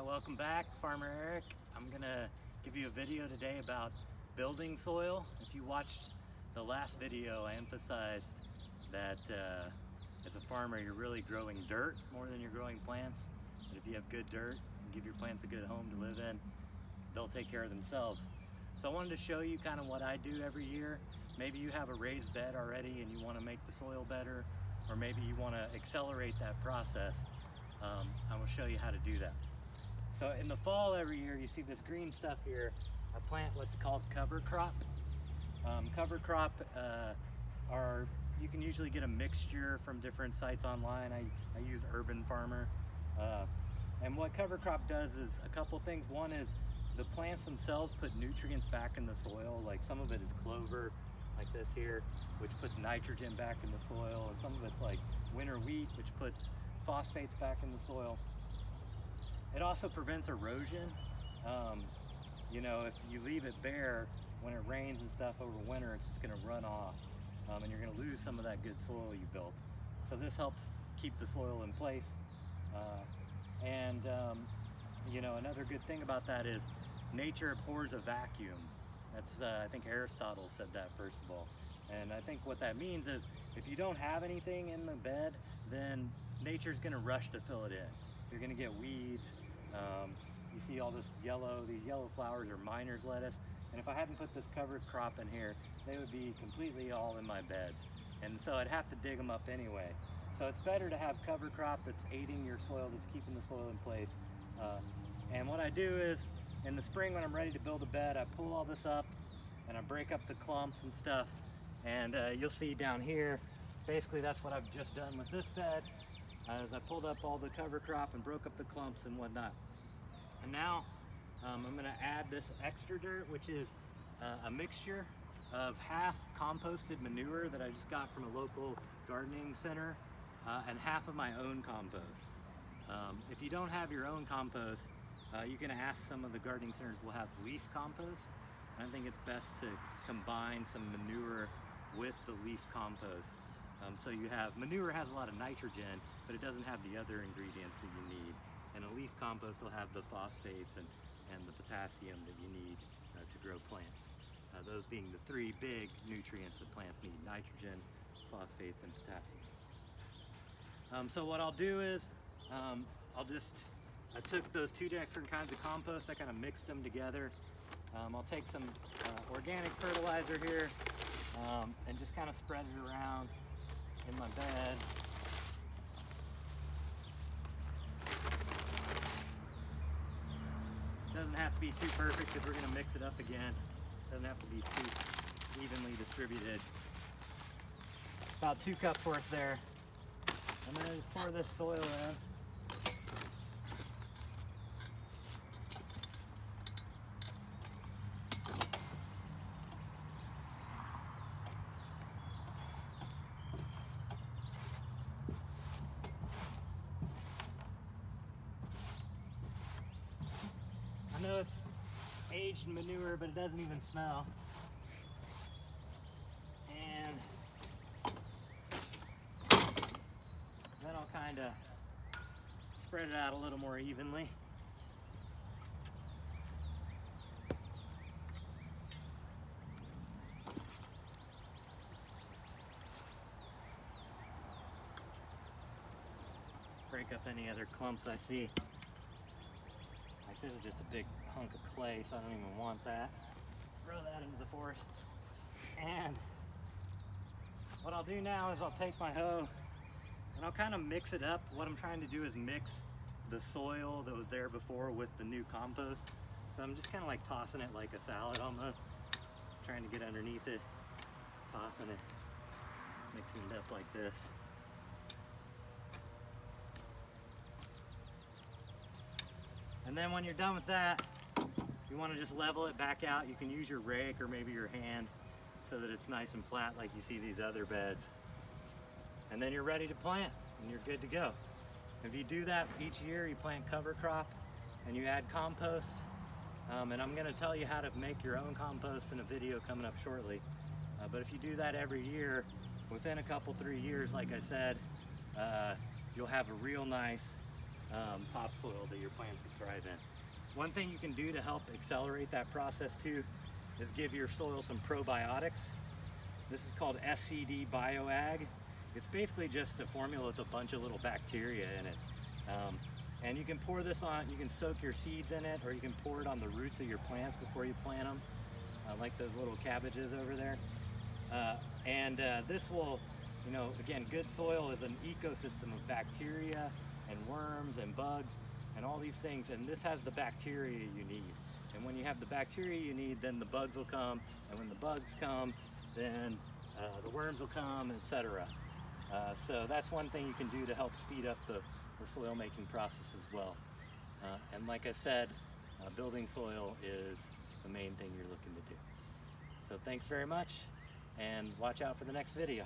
Hi, welcome back, Farmer Eric. I'm gonna give you a video today about building soil. If you watched the last video, I emphasized that as a farmer, you're really growing dirt more than you're growing plants. But if you have good dirt and give your plants a good home to live in, they'll take care of themselves. So I wanted to show you kind of what I do every year. Maybe you have a raised bed already and you want to make the soil better, or maybe you want to accelerate that process. I will show you how to do that. So in the fall every year, you see this green stuff here. I plant what's called cover crop. Cover crop you can usually get a mixture from different sites online. I use Urban Farmer. And what cover crop does is a couple things. One is the plants themselves put nutrients back in the soil. Like some of it is clover, like this here, which puts nitrogen back in the soil. And some of it's like winter wheat, which puts phosphates back in the soil. It also prevents erosion. You know, if you leave it bare, when it rains and stuff over winter, it's just gonna run off. And you're gonna lose some of that good soil you built. So this helps keep the soil in place. You know, another good thing about that is nature abhors a vacuum. That's, I think Aristotle said that first of all. And I think what that means is if you don't have anything in the bed, then nature's gonna rush to fill it in. You're gonna get weeds. You see all this yellow, these yellow flowers are miner's lettuce. And if I hadn't put this cover crop in here, they would be completely all in my beds. And so I'd have to dig them up anyway. So it's better to have cover crop that's aiding your soil, that's keeping the soil in place. And what I do is, in the spring when I'm ready to build a bed, I pull all this up and I break up the clumps and stuff. And you'll see down here, basically that's what I've just done with this bed. As I pulled up all the cover crop and broke up the clumps and whatnot. And now I'm gonna add this extra dirt, which is a mixture of half composted manure that I just got from a local gardening center and half of my own compost. If you don't have your own compost, you can ask some of the gardening centers will have leaf compost. And I think it's best to combine some manure with the leaf compost. So you have, manure has a lot of nitrogen, but it doesn't have the other ingredients that you need. And a leaf compost will have the phosphates and the potassium that you need to grow plants. Those being the three big nutrients that plants need: nitrogen, phosphates, and potassium. So what I'll do is, I took those two different kinds of compost, I kind of mixed them together. I'll take some organic fertilizer here and just kind of spread it around in my bed. Doesn't have to be too perfect if we're going to mix it up again. Doesn't have to be too evenly distributed. About 2 cups worth there. I'm going to just pour this soil in. I know it's aged manure, but it doesn't even smell. And then I'll kind of spread it out a little more evenly. Break up any other clumps I see. This is just a big hunk of clay, so I don't even want that. Throw that into the forest. And what I'll do now is I'll take my hoe and I'll kind of mix it up. What I'm trying to do is mix the soil that was there before with the new compost. So I'm just kind of like tossing it like a salad almost. Trying to get underneath it, tossing it, mixing it up like this. And then when you're done with that, you want to just level it back out. You can use your rake or maybe your hand so that it's nice and flat like you see these other beds. And then you're ready to plant and you're good to go. If you do that each year, you plant cover crop and you add compost. And I'm going to tell you how to make your own compost in a video coming up shortly. But if you do that every year, within a couple, 3 years, like I said, you'll have a real nice topsoil that your plants will thrive in. One thing you can do to help accelerate that process too is give your soil some probiotics. This is called SCD BioAg. It's basically just a formula with a bunch of little bacteria in it. And you can pour this on, you can soak your seeds in it, or you can pour it on the roots of your plants before you plant them, like those little cabbages over there. This will, you know, again, good soil is an ecosystem of bacteria and worms and bugs and all these things, and this has the bacteria you need. And when you have the bacteria you need, then the bugs will come, and when the bugs come, then the worms will come, etc. So that's one thing you can do to help speed up the soil making process as well. And like I said, building soil is the main thing you're looking to do. So thanks very much, and watch out for the next video.